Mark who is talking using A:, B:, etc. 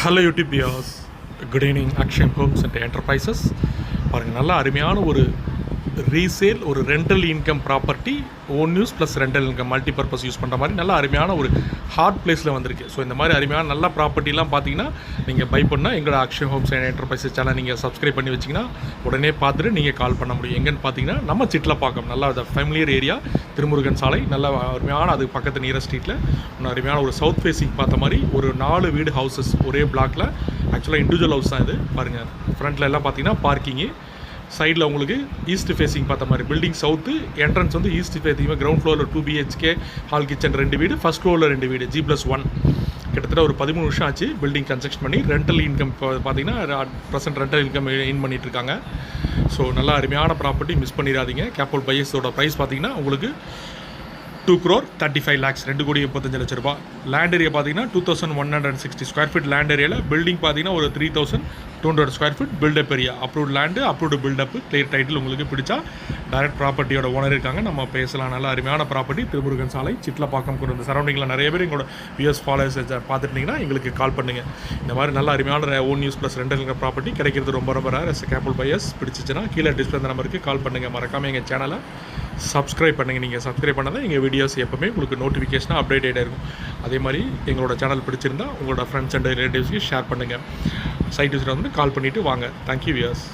A: Hello YouTube viewers, good evening. Akshayam homes and enterprises பாருங்கள், நல்லா அருமையான ஒரு ரீசேல், ஒரு rental income property, own use plus rental income multipurpose use பண்ணுற மாதிரி நல்ல அருமையான ஒரு ஹார்ட் பிளேஸில் வந்திருக்கு. ஸோ இந்த மாதிரி அருமையான நல்ல ப்ராப்பர்ட்டிலாம் பார்த்தீங்கன்னா நீங்கள் பை பண்ணால் எங்களோட Akshayam homes and enterprises channel நீங்கள் சப்ஸ்கிரைப் பண்ணி வச்சிங்கன்னா உடனே பார்த்துட்டு நீங்கள் கால் பண்ண முடியும். எங்கன்னு பார்த்தீங்கன்னா நம்ம சிட்லப்பாக்கம், நல்லா ஃபேமிலியர் ஏரியா, திருமுருகன் சாலை, நல்ல அருமையான அது பக்கத்து நியரஸ்ட் ஸ்ட்ரீட்டில் ஒன்று அருமையான ஒரு சவுத் ஃபேஸிங் பார்த்த மாதிரி ஒரு 4 வீடு ஹவுசஸ் ஒரே பிளாக்ல. ஆக்சுவலாக இண்டிவிஜுவல் ஹவுஸ் தான் இது. பாருங்கள், ஃப்ரண்ட்டில் எல்லாம் பார்த்தீங்கன்னா பார்க்கிங்கு, சைடில் உங்களுக்கு ஈஸ்ட் ஃபேஸிங் பார்த்த மாதிரி பில்டிங் சவுத்து, என்ட்ரன்ஸ் வந்து ஈஸ்ட் ஃபேஸிங். கிரவுண்ட் ஃப்ளோரில் 2 BHK ஹால் கிச்சன் 2 வீடு, ஃபஸ்ட் ஃப்ளோரில் 2 வீடு, G+1. கிட்டத்தட்ட ஒரு 13 வருஷம் ஆச்சு பில்டிங் கன்ஸ்ட்ரக்ஷன் பண்ணி. ரெண்டல் இன்கம் இப்போ பார்த்தீங்கன்னா ப்ரெசென்ட் ரெண்டல் இன்கம் இன் பண்ணிட்டு இருக்காங்க. ஸோ நல்லா அருமையான ப்ராப்பர்ட்டி, மிஸ் பண்ணிடாதீங்க. கேபிட்டல் பையர்ஸோட ப்ரைஸ் பார்த்தீங்கன்னா உங்களுக்கு 2,35 lakhs, 2,35 லட்சம். லேண்ட் ஏரியா பார்த்தீங்கன்னா 2,160 ஸ்கொயர் ஃபீட் லேண்ட் ஏரியாவில். பில்டிங் பார்த்தீங்கன்னா ஒரு 3,200 square feet builtup area. Approved land, approved builtup, clear title. உங்களுக்கு பிடிச்சா டைரக்ட் ப்ராப்பர்ட்டியோட ஓனர் இருக்காங்க, நம்ம பேசலாம். நல்ல அருமையான ப்ராப்பர்ட்டி, திருமுருகன் சாலை, சிட்லப்பாக்கம். இந்த சரௌண்டிங்கில் நிறைய பேர் எங்களோட வியூஸ் ஃபாலோவர்ஸ் பார்த்துட்டிங்கன்னா எங்களுக்கு கால் பண்ணுங்கள். இந்த மாதிரி நல்ல அருமையான own use plus rental property கிடைக்கிறது ரொம்ப ரொம்ப ரேர். கேபிட்டல் பையர்ஸ் பிடிச்சிச்சுன்னா கீழே டிஸ்பிளே நம்பருக்கு கால் பண்ணுங்கள். மறக்காமல் எங்கள் சேனலை சப்ஸ்கிரைப் பண்ணுங்கள். நீங்கள் சப்ஸ்கிரைப் பண்ணால் எங்கள் வீடியோஸ் எப்போவுமே உங்களுக்கு நோட்டிஃபிகேஷனாக அப்டேட் ஆகிட்டே இருக்கும். அதே மாதிரி எங்களோட சேனல் பிடிச்சிருந்தால் உங்களோட ஃப்ரெண்ட்ஸ் அண்ட் ரிலேட்டிவ்ஸ்க்கு ஷேர் பண்ணுங்கள். சைட் விசிட் வந்து கால் பண்ணிவிட்டு வாங்க. Thank you viewers.